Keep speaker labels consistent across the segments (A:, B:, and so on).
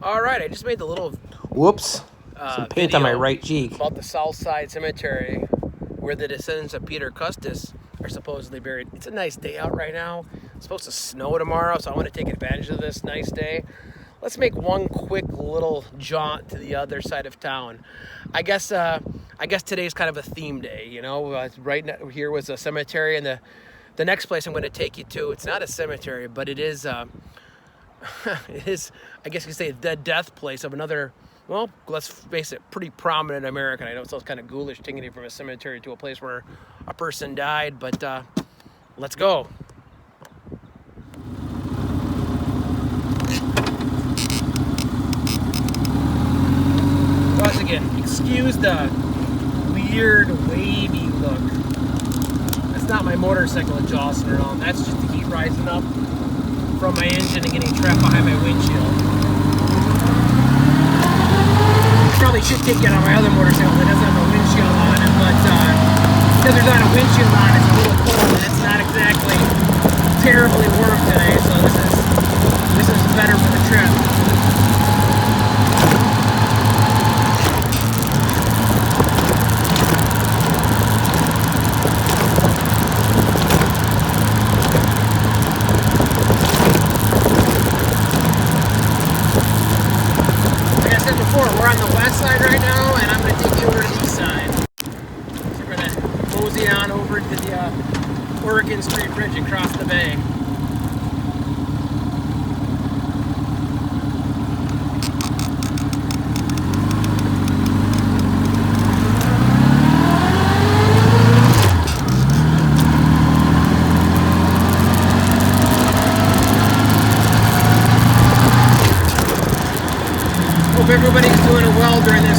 A: All right, I just made the little
B: Whoops. Some paint on my
A: video
B: right cheek.
A: about the South Side Cemetery, where the descendants of Peter Custis are supposedly buried. It's a nice day out right now. It's supposed to snow tomorrow, so I want to take advantage of this nice day. Let's make one quick little jaunt to the other side of town. I guess today's kind of a theme day. You know, right now, here was a cemetery, and the next place I'm going to take you to, it's not a cemetery, but it is. It is, I guess you could say, the death place of another, well, let's face it, pretty prominent American. I know it sounds kind of ghoulish taking it from a cemetery to a place where a person died, but let's go. Once again, excuse the weird wavy look. That's not my motorcycle exhaust at all. That's just the heat rising up from my engine and getting trapped behind my windshield. Probably should take it on my other motorcycle that doesn't have a windshield on it, but because there's not a windshield on, it's a little cold and it's not exactly terribly warm today, so this is better for the trip. We're on the west side right now, and I'm going to take you over to the east side. So we're going to mosey on over to the Oregon Street Bridge across the bay. Hope everybody's doing well during this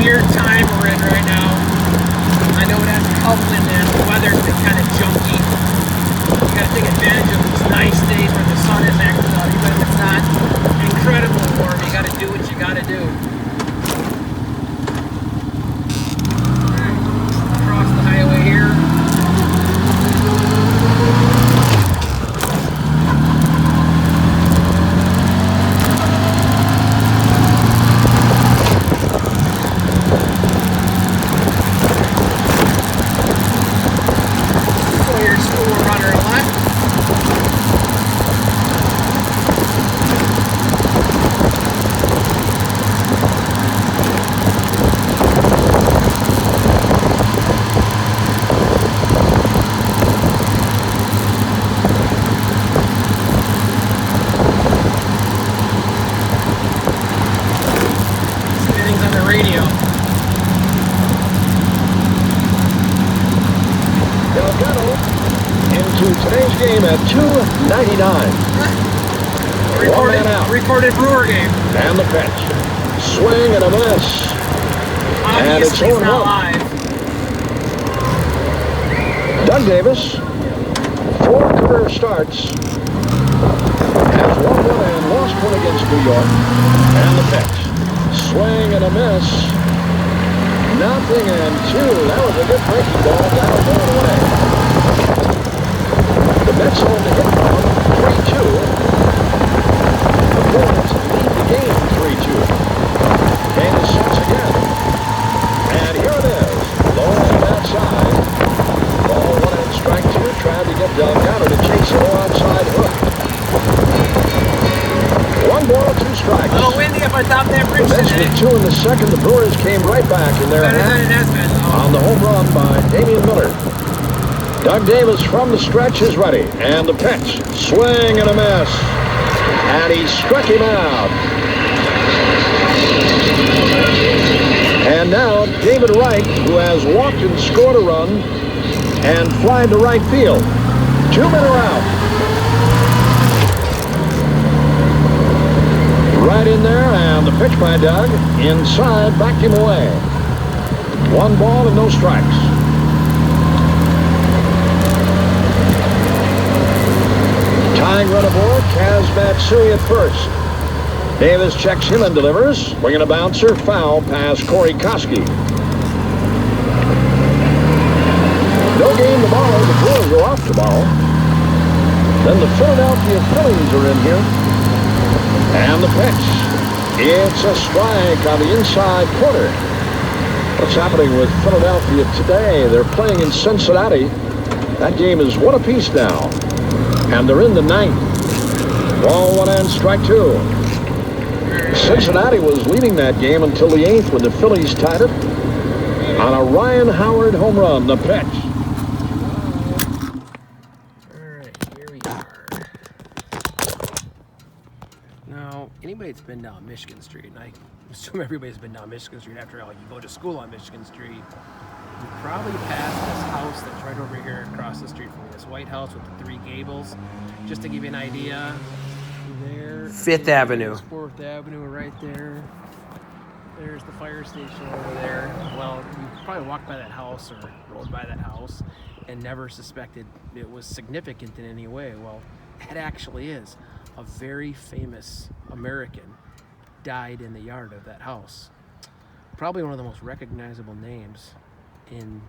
A: weird time we're in right now. I know it hasn't helped and the weather's been kind of junky. You gotta take advantage of these nice days where the sun is actually out, even if it's not incredibly warm. You gotta do what you gotta do. Across the highway here. Radio.
C: Delgado into today's game at 2:99.
A: Recorded Brewer game.
C: And the pitch. Swing and a miss. And it's
A: Obviously, it's not live.
C: Doug Davis, 4 career starts, has won one and lost one against New York. And the pitch. Swing and a miss. 0-2. That was a good breaking ball. That'll go away. The Mets hold the hit count 3-2. The Braves lead the game 3-2. Game is sets again. And here it is. Low and outside. Ball 1 and strike 2. Trying to get Delgado to chase it outside hook. 1 ball, 2 strikes.
A: A little windy up on top of that bridge
C: The Mets
A: today.
C: with 2 in the second. The Brewers came right back in their
A: Better than it
C: half
A: has been, though.
C: on the home run by Damian Miller. Doug Davis from the stretch is ready. And the pitch. Swing and a miss. And he struck him out. And now David Wright, who has walked and scored a run and flied to right field. 2 men are out. Right in there, and the pitch by Doug. Inside, backed him away. 1 ball and no strikes. Tying run aboard, Kaz Matsui at first. Davis checks him and delivers. Bringing a bouncer, foul past Corey Koski. No game tomorrow. The Brewers go off tomorrow. Then the Philadelphia Phillies are in here. And the pitch. It's a strike on the inside corner. What's happening with Philadelphia today? They're playing in Cincinnati. That game is 1 apiece now. And they're in the 9th. Ball 1 and strike 2. Cincinnati was leading that game until the 8th when the Phillies tied it on a Ryan Howard home run. The pitch.
A: Now, anybody that's been down Michigan Street, and I assume everybody's been down Michigan Street after all, you go to school on Michigan Street, you probably passed this house that's right over here across the street from me, this white house with the 3 gables. Just to give you an idea, there.
B: 5th Avenue.
A: 4th Avenue right there. There's the fire station over there. Well, you probably walked by that house or rode by that house and never suspected it was significant in any way. Well, it actually is. A very famous American died in the yard of that house. Probably one of the most recognizable names in,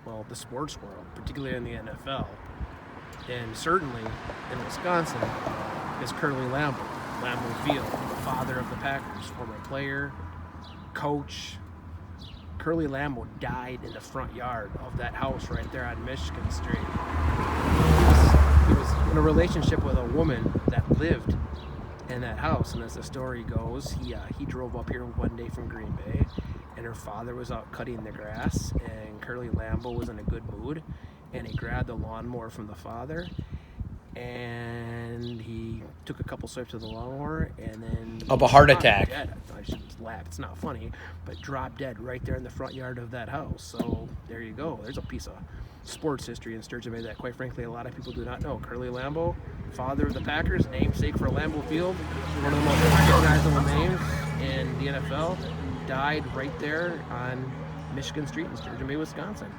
A: well, the sports world, particularly in the NFL, and certainly in Wisconsin, is Curly Lambeau. Lambeau Field, the father of the Packers, former player, coach. Curly Lambeau died in the front yard of that house right there on Michigan Street. He was in a relationship with a woman that lived in that house, and as the story goes, he drove up here one day from Green Bay, and her father was out cutting the grass, and Curly Lambeau was in a good mood, and he grabbed the lawnmower from the father, and he took a couple swipes of the lawnmower, and then
B: Of a heart attack.
A: Dead. I shouldn't laugh, it's not funny, but dropped dead right there in the front yard of that house. So there you go. There's a piece of sports history in Sturgeon Bay that, quite frankly, a lot of people do not know. Curly Lambeau, father of the Packers, namesake for Lambeau Field, one of the most recognizable names in the NFL, died right there on Michigan Street in Sturgeon Bay, Wisconsin.